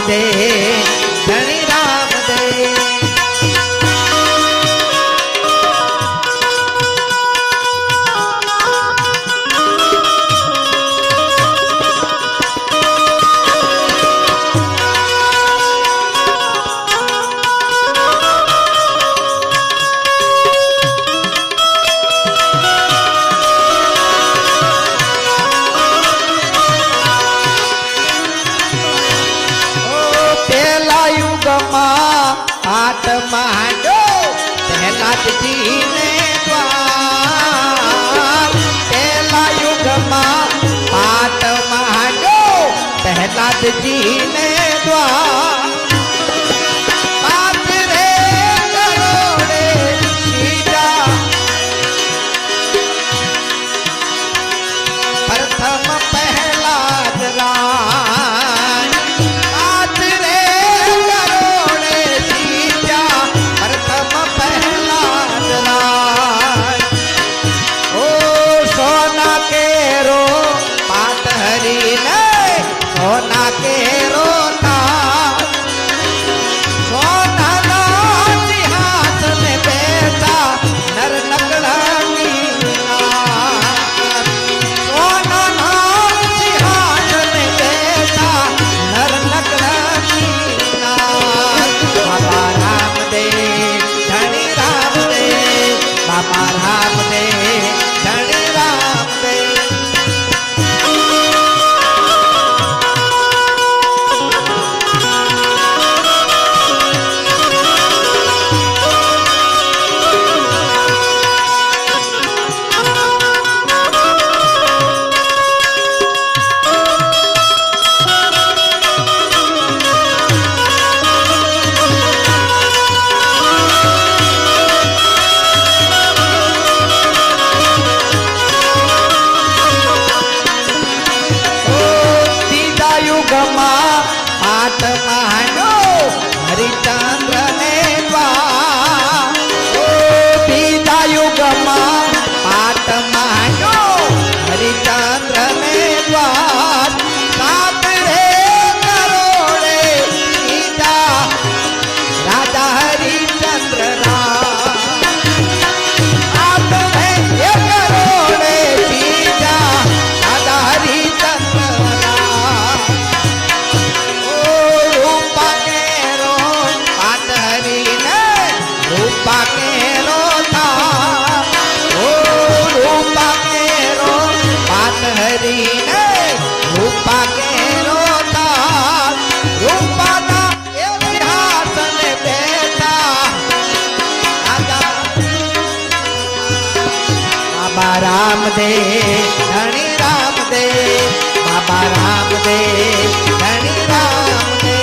दे धनी राम दे। માંડો પ્રહલાદજી ને દ્વાર, પહેલા યુગમાં પાટ માંડો પ્રહલાદજી ને દ્વાર। પાટ રે કરોડે સીતા પ્રથમ પ્રહલાદ રાય। પાટ રે કરોડે प्रथम प्रहलाद राय। ओ सोना केरो पाट हरी ने सोना केरो था, सोना ना सिंहासन बैठा नर नगरानी नार। सोना ना सिंहासन बैठा नर नगरानी नार। बाबा राम दे धनी राम दे, बाबा राम दे धनी राम दे। पाट માંડો હરિચંદ્ર ને દ્વાર। બીજા યુગમાં પાટ માંડો હરિચંદ્ર ને દ્વાર। સાત રે કરોડે સીતા રાજા હરિચંદ્ર રામ। સાત રે કરોડે સીતા રાજા હરિચંદ્ર રામ। रूपा केरो पाट हरी ने रूपा केरो था, ओ रूपा केरो पाट हरी ने रूपा केरो था। रूपा ना सिंहासन बैठा राजा बाबा राम दे धनी राम दे, बाबा राम दे धनी राम दे।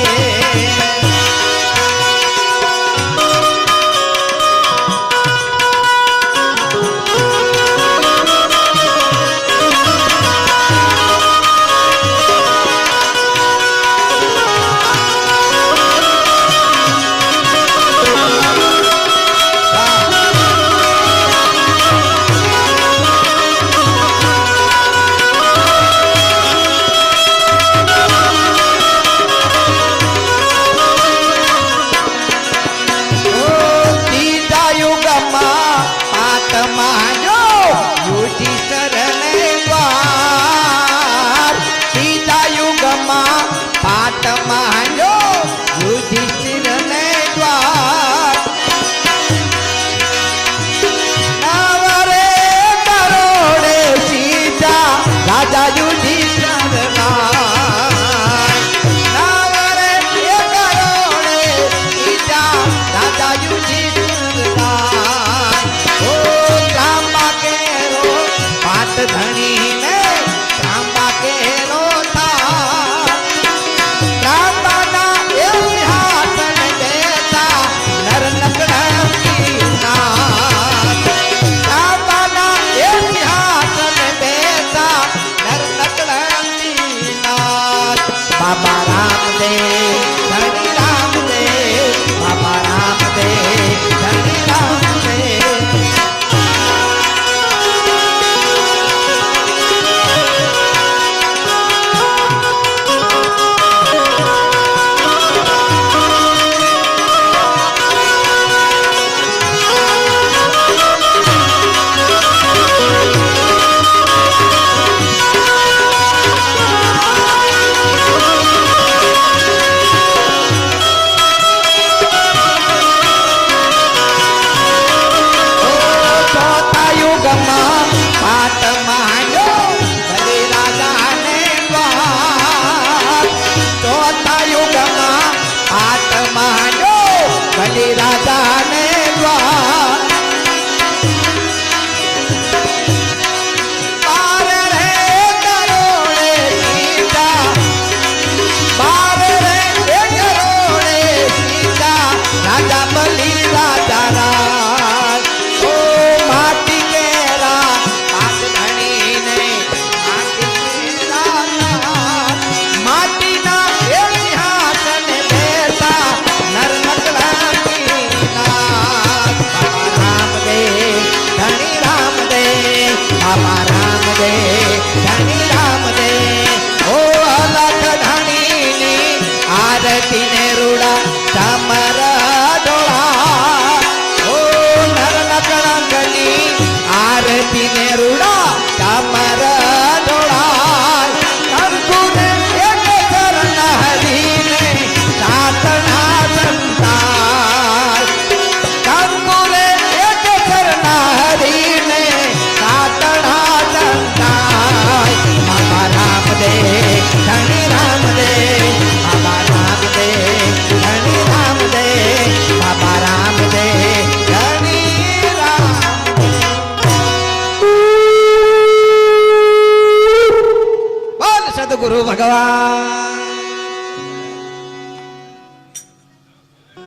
धनी ने राम के रो था, राम ગરુડા ચામર ઢોળાય કંકુને એક ચરણ હરીને સાતના સંતાય કંકુને એક ચરણ હરીને સાતના સંતાય બાબા રામદેવ ધણી રામદેવ બાબા રામદેવ ધણી રામદેવ બાબા રામદેવ ધણી રામદેવ બોલ સદગુરુ ભગવાન